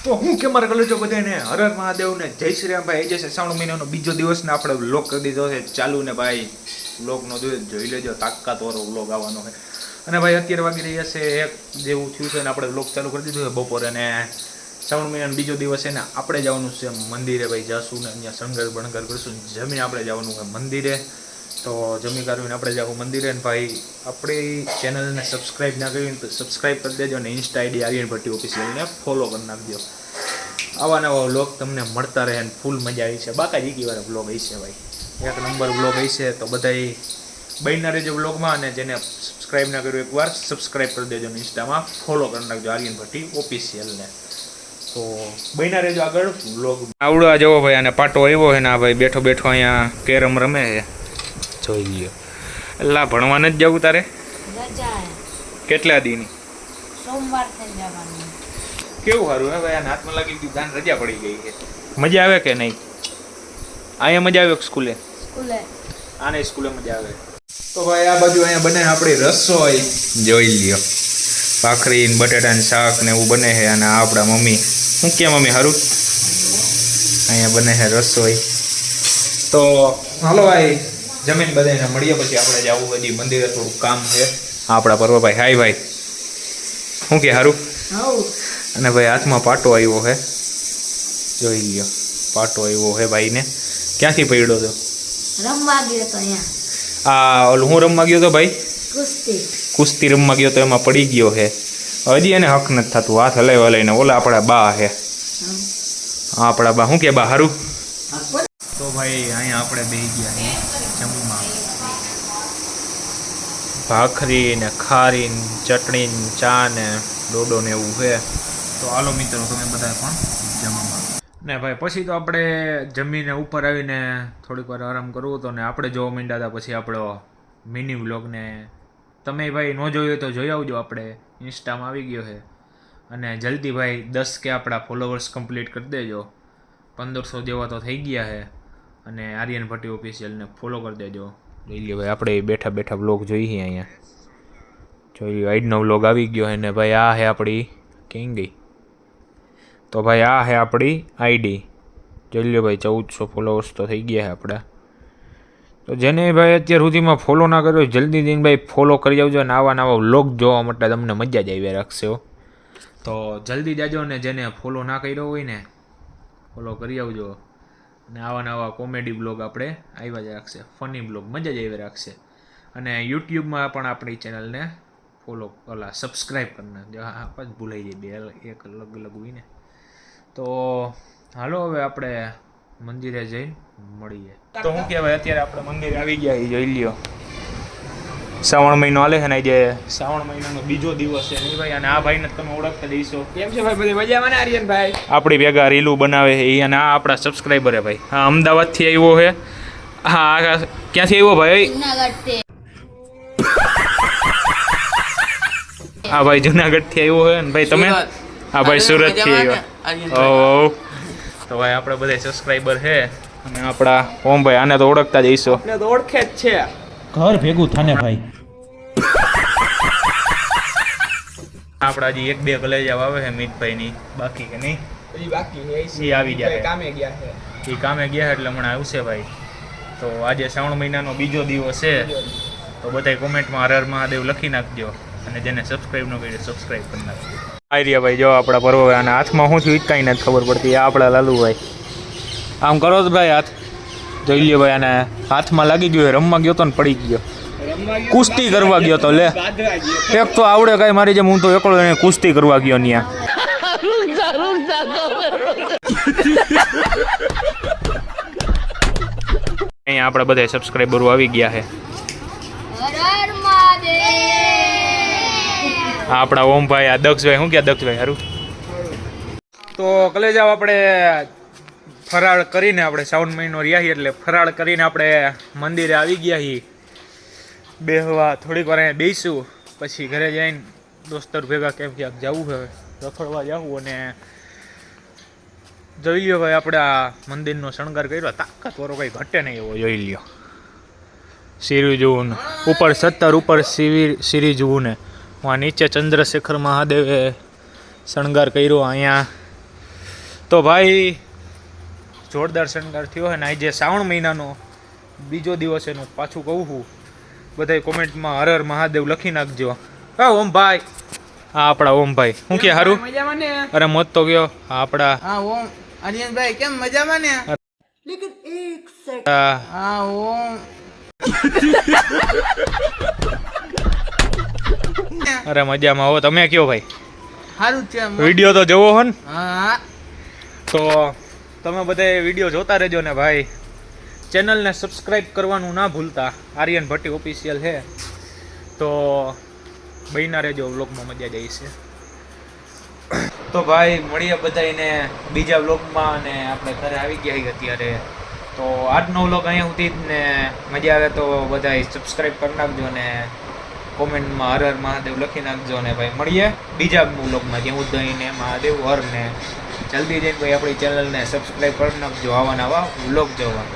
તો હું કે મારા કલેજો બધાને હર હર મહાદેવ ને જય શ્રી રામ ભાઈ. આજે છે શ્રાવણ મહિનાનો બીજો દિવસ ને આપણે વ્લોગ કરી દીધો છે ચાલુ ને ભાઈ. વ્લોગનો જોઈ લેજો, તાકાતવાળો વ્લોગ આવવાનો છે. અને ભાઈ અત્યારે વાગી રહ્યા છે એક જેવું થયું છે ને આપણે વ્લોગ ચાલુ કરી દીધું છે બપોરે. ને શ્રાવણ મહિનાનો બીજો દિવસ છે ને આપણે જવાનું છે મંદિરે ભાઈ. જશું ને અહીંયા શણગાર બણગાર કરીશું, જમીને આપણે જવાનું છે મંદિરે. તો જમી કાઢવીને આપણે જાવું મંદિરે. ને ભાઈ આપણી ચેનલને સબસ્ક્રાઈબ ના કરી તો સબસ્ક્રાઈબ કરી દેજો અને ઇન્સ્ટા આઈડી આર્યન ભટ્ટી ઓફિશિયલને ફોલો કરી નાખજો. આવા નવા વ્લોગ તમને મળતા રહે અને ફૂલ મજા આવી છે. બાકાજી કીવાળા વ્લોગ હશે ભાઈ, એક નંબર વ્લોગ હશે. તો બધાય બન્યા રહેજો વ્લોગમાં. અને જેને સબસ્ક્રાઈબ ના કર્યું એકવાર સબસ્ક્રાઈબ કરી દેજો ને ઇન્સ્ટામાં ફોલો કરી નાખજો આર્યન ભટ્ટી ઓફિશિયલને. તો બન્યા રહેજો આગળ વ્લોગ. આવડવા જવો ભાઈ, અને પાટો આવ્યો છે ને આ ભાઈ બેઠો બેઠો અહીંયા કેરમ રમે છે. જોઈ લ્યો. એટલે ભણવા નથી જવું તારે? કેટલા દીની? સોમવાર થી જવાનું. કેવું સારું હે ભાઈ, આને હાથમાં લાગી ગયું, ગાન રજા પડી ગઈ છે. મજા આવે કે નહીં? અહીંયા મજા આવે સ્કૂલે? સ્કૂલે આને સ્કૂલે મજા આવે. તો ભાઈ આ બાજુ અહીંયા બને આપણી રસોઈ. જોઈ લ્યો, ભાખરી ને બટેટાનું શાક ને એવું બને છે. અને આપણા મમ્મી શું કે મમ્મી સારું અહીંયા બને છે રસોઈ. તો હાલો ભાઈ જમીન બધાને મળીએ પછી આપણે જવું હજી મંદિરે, થોડું કામ છે. આપણા પર્વભાઈ હાય ભાઈ શું કે સારું? અને ભાઈ હાથમાં પાટો આવ્યો છે, જોઈ લ્યો પાટો આવ્યો છે ભાઈને. ક્યાંથી પડ્યો હતો? રમવા ગયો તો અહીંયા. આ ઓલું હું રમવા ગયો તો ભાઈ? કુસ્તી રમવા ગયો તો એમાં પડી ગયો છે. હજી એને હક નથી થતું, હાથ હલાવી હલાવીને. ઓલા આપણા બા છે, આપણા બા શું કે બા સારું? તો ભાઈ અહીંયા આપણે બેસી ગયા જમવા. ભાખરી ને ખારી ને ચટણી ને ચા ને ડોડો ને એવું છે. તો હાલો મિત્રો તમે બધા પણ જમવા. ને ભાઈ પછી તો આપણે જમીને ઉપર આવીને થોડીક વાર આરામ કરવો હતો ને આપણે જોવા માંડ્યા હતા પછી આપણો મિની વ્લોગને. તમે ભાઈ ન જોયો તો જોઈ આવજો, આપણે ઇન્સ્ટામાં આવી ગયો છે. અને જલ્દી ભાઈ 10 કે આપણા ફોલોવર્સ કમ્પ્લીટ કરી દેજો. 1500 જેવા તો થઈ ગયા છે. અને આર્યન ભટ્ટી ઓફિશિયલને ફોલો કરી દેજો. જોઈ લ્યો ભાઈ આપણે બેઠા બેઠા વ્લોગ જોઈએ અહીંયા. જોઈ લ્યો આઈડનો વ્લોગ આવી ગયો છે. ને ભાઈ આ છે આપણી ક્યાં ગઈ? તો ભાઈ આ છે આપણી આઈડી. જોઈ લ્યો ભાઈ 1400 ફોલોવર્સ તો થઈ ગયા છે આપણા. તો જેને ભાઈ અત્યાર સુધીમાં ફોલો ના કર્યો જલ્દી જઈને ભાઈ ફોલો કરી આવજો. અને આવા નવા વ્લોગ જોવા માટે તમને મજા જ આવી રાખશે. તો જલ્દી જાજો. ને જેને ફોલો ના કર્યો હોય ને ફોલો કરી આવજો. અને આવા નવા કોમેડી બ્લોગ આપણે આવ્યા જ રાખશે, ફની બ્લોગ મજા જ આવી રાખશે. અને યુટ્યુબમાં પણ આપણી ચેનલને ફોલો સબસ્ક્રાઈબ કરી નાખજો. હા જ ભૂલાઈ જાય, બે એક અલગ અલગ હોય ને. તો હાલો હવે આપણે મંદિરે જઈને મળીએ. તો હું કહેવાય અત્યારે આપણે મંદિરે આવી ગયા એ જોઈ લ્યો. શ્રાવણ મહિનો હાલે છે ને, આજે શ્રાવણ મહિનાનો બીજો દિવસ છે નહીં ભાઈ. અને આ ભાઈને તમે ઓળખતા દઈશો. કેમ છે ભાઈ? બધી મજામાં ને આર્યન ભાઈ? આપણી ભેગા રીલું બનાવે છે એ. અને આ આપણા સબસ્ક્રાઈબર છે ભાઈ. હા અમદાવાદથી આવ્યો છે. હા ક્યાંથી આવ્યો ભાઈ? હા ભાઈ જુનાગઢથી આવ્યો છે. ને ભાઈ તમે? હા ભાઈ સુરતથી આવ્યા. ઓહ તો ભાઈ આપણે બધા સબસ્ક્રાઈબર છે. અને આપણા ઓમભાઈ આને તો ઓળખતા જઈશો. આપણે તો ઓળખે જ છે. ઘર ભેગું થાને ભાઈ. આપણા હજી એક બે કલેજા આવે છે મિતભાઈની, બાકી કે નહીં? હજી બાકી છે. એ આવી ગયા, કામે ગયા છે. એ કામે ગયા એટલે હમણાં આવશે ભાઈ. તો આજે શ્રાવણ મહિનાનો બીજો દિવસ છે. તો બધાય કોમેન્ટમાં હર હર મહાદેવ લખી નાખજો. અને જેને સબસ્ક્રાઈબ ન કર્યું સબસ્ક્રાઈબ કરી નાખજો. આર્ય ભાઈ જો આપણા પર્વ અને હાથમાં શું થયું કાંઈ નથી ખબર પડતી. આ આપણા લાલુભાઈ આમ કરો તો ભાઈ હાથ જોઈ લ્યો ભાઈ. અને હાથમાં લાગી ગયો, રમવા ગયો તો ને પડી ગયો. કુસ્તી કરવા ગયો તો લે. એક તો આવડે કાંઈ મારી જેમ, હું તો એકલો એને કુસ્તી કરવા ગયો ત્યાં. અહીંયા આપણે બધા સબસ્ક્રાઈબરો આવી ગયા છે. આપણા ઓમભાઈ, આ દક્ષભાઈ શું કે દક્ષભાઈ સારું? તો કલેજાવ આપણે ફરાળ કરીને આપણે શ્રાવણ મહિનો રહ્યા એટલે ફરાળ કરીને આપણે મંદિરે આવી ગયા છીએ. બેહવા થોડીક વાર અહીંયા બેસીશું, પછી ઘરે જઈને દોસ્તર ભેગા કેમ ક્યાંક જવું છે, રખડવા જવું. અને જોઈ લ્યો ભાઈ આપણે આ મંદિરનો શણગાર કર્યો, તાકાતવાળો કંઈ ઘટે નહીં એવો. જોઈ લ્યો સીરી જુવું, ઉપર 17 ઉપર સીરી જુવું ને નીચે ચંદ્રશેખર મહાદેવે શણગાર કર્યો. અહીંયા તો ભાઈ જોરદાર શણગાર થયો છે ને આજે શ્રાવણ મહિનાનો બીજો દિવસ એનું પાછું કહું છું બધાય કોમેન્ટમાં હર હર મહાદેવ લખી નાખજો. હા ઓમભાઈ, હા આપણા ઓમભાઈ શું કે હારું? મજામાં ને? અરે મોત તો ગયો. હા આપણા હા ઓમ આર્યનભાઈ કેમ મજામાં ને? હા ઓમ અરે મજામાં હો. તમે કયો ભાઈ? સારું છે એમ. વિડીયો તો જોવો હો ને? હા તો તમે બધા વિડીયો જોતા રહેજો ને ભાઈ. ચેનલને સબસ્ક્રાઈબ કરવાનું ના ભૂલતા. આર્યન ભટ્ટી ઓફિશિયલ છે તો બહીના રહેજો, વ્લોગમાં મજા જ આવી છે. તો ભાઈ મળીએ બધાને બીજા વ્લોગમાં અને આપણે ઘરે આવી ગયા છીએ અત્યારે. તો આજનો વ્લોગ અહીંયા સુધી જ ને મજા આવે તો બધા સબસ્ક્રાઈબ કરી નાખજો ને કોમેન્ટમાં હર હર મહાદેવ લખી નાખજો ને ભાઈ મળીએ બીજા વ્લોગમાં જ્યાં ઉદય ને મહાદેવ હર ને જલ્દી જઈને ભાઈ આપણી ચેનલને સબસ્ક્રાઈબ કરી નાખજો આવા નવા વ્લોગ જોવા.